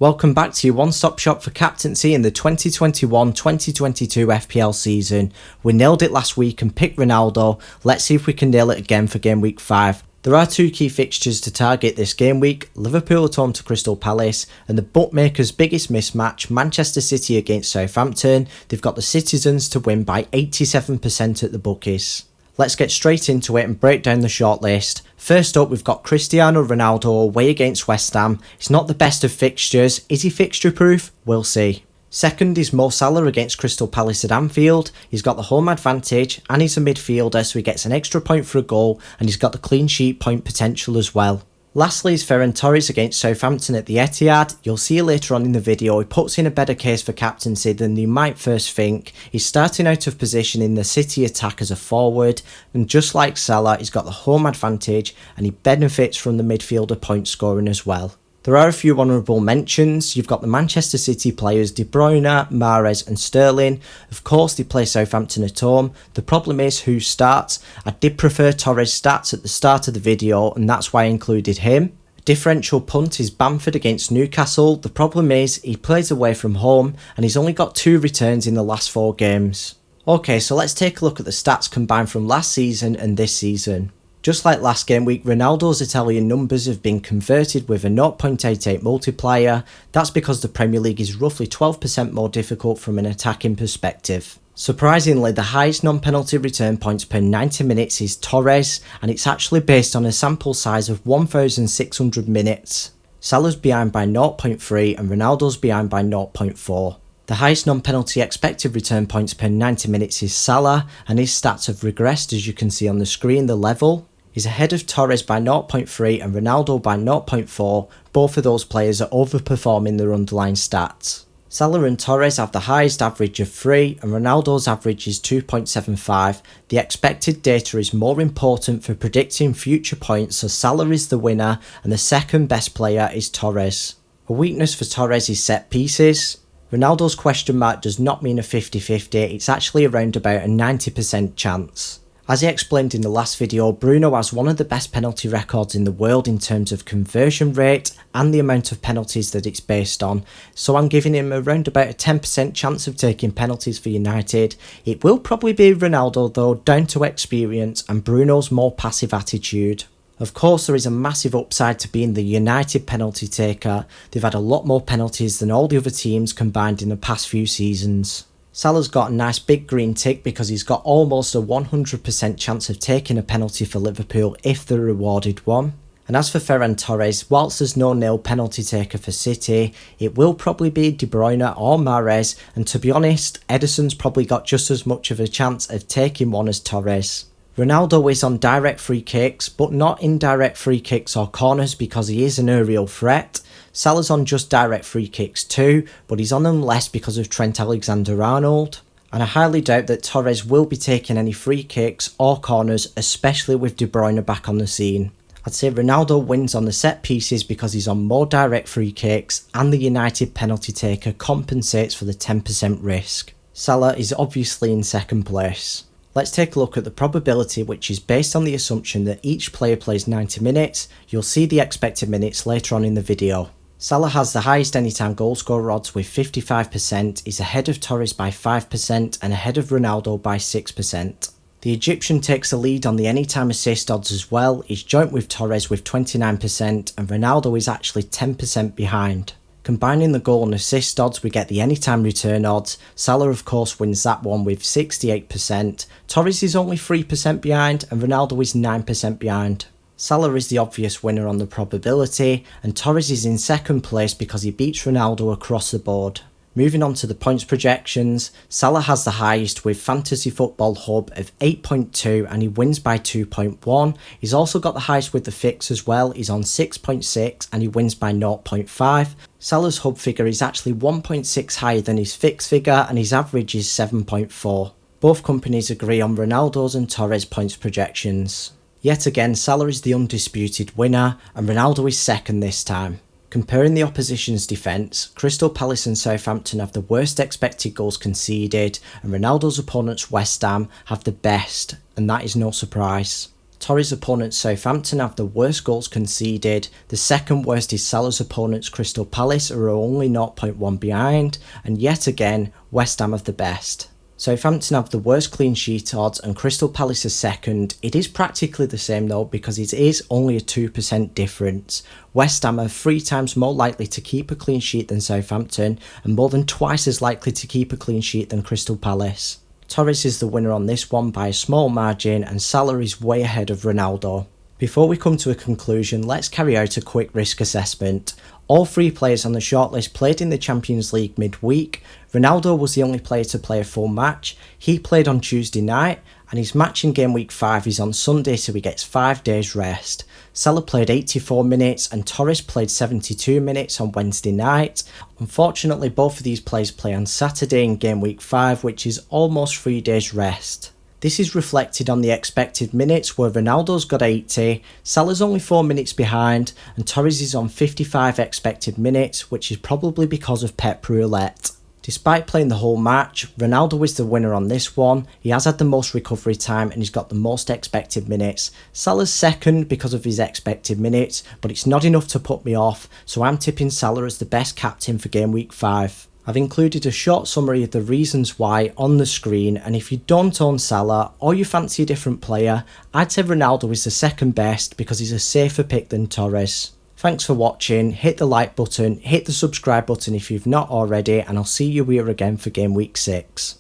Welcome back to your one-stop shop for captaincy in the 2021-2022 FPL season. We nailed it last week and picked Ronaldo. Let's see if we can nail it again for game week 5. There are two key fixtures to target this game week: Liverpool at home to Crystal Palace, and the bookmakers' biggest mismatch, Manchester City against Southampton. They've got the citizens to win by 87% at the bookies. Let's get straight into it and break down the shortlist. First up, we've got Cristiano Ronaldo away against West Ham. It's not the best of fixtures. Is he fixture proof? We'll see. Second is Mo Salah against Crystal Palace at Anfield. He's got the home advantage and he's a midfielder, so he gets an extra point for a goal, and he's got the clean sheet point potential as well. Lastly is Ferran Torres against Southampton at the Etihad. You'll see later on in the video he puts in a better case for captaincy than you might first think. He's starting out of position in the City attack as a forward, and just like Salah, he's got the home advantage and he benefits from the midfielder point scoring as well. There are a few honourable mentions. You've got the Manchester City players De Bruyne, Mahrez and Sterling. Of course they play Southampton at home. The problem is who starts. I did prefer Torres' stats at the start of the video, and that's why I included him. Differential punt is Bamford against Newcastle. The problem is he plays away from home and he's only got 2 returns in the last 4 games. Okay, so let's take a look at the stats combined from last season and this season. Just like last game week, Ronaldo's Italian numbers have been converted with a 0.88 multiplier. That's because the Premier League is roughly 12% more difficult from an attacking perspective. Surprisingly, the highest non-penalty return points per 90 minutes is Torres, and it's actually based on a sample size of 1,600 minutes. Salah's behind by 0.3 and Ronaldo's behind by 0.4. The highest non-penalty expected return points per 90 minutes is Salah, and his stats have regressed, as you can see on the screen. The level is ahead of Torres by 0.3 and Ronaldo by 0.4. Both of those players are overperforming their underlying stats. Salah and Torres have the highest average of 3 and Ronaldo's average is 2.75. The expected data is more important for predicting future points, so Salah is the winner and the second best player is Torres. A weakness for Torres is set pieces. Ronaldo's question mark does not mean a 50-50, it's actually around about a 90% chance. As I explained in the last video, Bruno has one of the best penalty records in the world in terms of conversion rate and the amount of penalties that it's based on, so I'm giving him around about a 10% chance of taking penalties for United. It will probably be Ronaldo though, down to experience and Bruno's more passive attitude. Of course, there is a massive upside to being the United penalty taker. They've had a lot more penalties than all the other teams combined in the past few seasons. Salah's got a nice big green tick because he's got almost a 100% chance of taking a penalty for Liverpool if they're rewarded one. And as for Ferran Torres, whilst there's no nil penalty taker for City, it will probably be De Bruyne or Mahrez, and to be honest, Ederson's probably got just as much of a chance of taking one as Torres. Ronaldo is on direct free kicks, but not indirect free kicks or corners because he is an aerial threat. Salah's on just direct free kicks too, but he's on them less because of Trent Alexander-Arnold. And I highly doubt that Torres will be taking any free kicks or corners, especially with De Bruyne back on the scene. I'd say Ronaldo wins on the set pieces because he's on more direct free kicks and the United penalty taker compensates for the 10% risk. Salah is obviously in second place. Let's take a look at the probability, which is based on the assumption that each player plays 90 minutes. You'll see the expected minutes later on in the video. Salah has the highest anytime goal scorer odds with 55%, is ahead of Torres by 5% and ahead of Ronaldo by 6%. The Egyptian takes the lead on the anytime assist odds as well. He's joint with Torres with 29% and Ronaldo is actually 10% behind. Combining the goal and assist odds, we get the anytime return odds. Salah of course wins that one with 68%. Torres is only 3% behind and Ronaldo is 9% behind. Salah is the obvious winner on the probability and Torres is in second place because he beats Ronaldo across the board. Moving on to the points projections, Salah has the highest with Fantasy Football Hub of 8.2 and he wins by 2.1. He's also got the highest with the fix as well, he's on 6.6 and he wins by 0.5. Salah's hub figure is actually 1.6 higher than his fix figure and his average is 7.4. Both companies agree on Ronaldo's and Torres points projections. Yet again, Salah is the undisputed winner and Ronaldo is second this time. Comparing the opposition's defence, Crystal Palace and Southampton have the worst expected goals conceded and Ronaldo's opponents West Ham have the best, and that is no surprise. Torres' opponents Southampton have the worst goals conceded, the second worst is Salah's opponents Crystal Palace, who are only 0.1 behind, and yet again West Ham have the best. Southampton have the worst clean sheet odds and Crystal Palace is second. It is practically the same though, because it is only a 2% difference. West Ham are 3 times more likely to keep a clean sheet than Southampton and more than twice as likely to keep a clean sheet than Crystal Palace. Torres is the winner on this one by a small margin and Salah is way ahead of Ronaldo. Before we come to a conclusion, let's carry out a quick risk assessment. All 3 players on the shortlist played in the Champions League midweek. Ronaldo was the only player to play a full match. He played on Tuesday night and his match in Game Week 5 is on Sunday, so he gets 5 days rest. Salah played 84 minutes and Torres played 72 minutes on Wednesday night. Unfortunately, both of these players play on Saturday in Game Week 5, which is almost 3 days rest. This is reflected on the expected minutes where Ronaldo's got 80, Salah's only 4 minutes behind and Torres is on 55 expected minutes, which is probably because of Pep Roulette. Despite playing the whole match, Ronaldo is the winner on this one. He has had the most recovery time and he's got the most expected minutes. Salah's second because of his expected minutes, but it's not enough to put me off, so I'm tipping Salah as the best captain for Game Week 5. I've included a short summary of the reasons why on the screen, and if you don't own Salah or you fancy a different player, I'd say Ronaldo is the second best because he's a safer pick than Torres. Thanks for watching, hit the like button, hit the subscribe button if you've not already, and I'll see you here again for Game Week 6.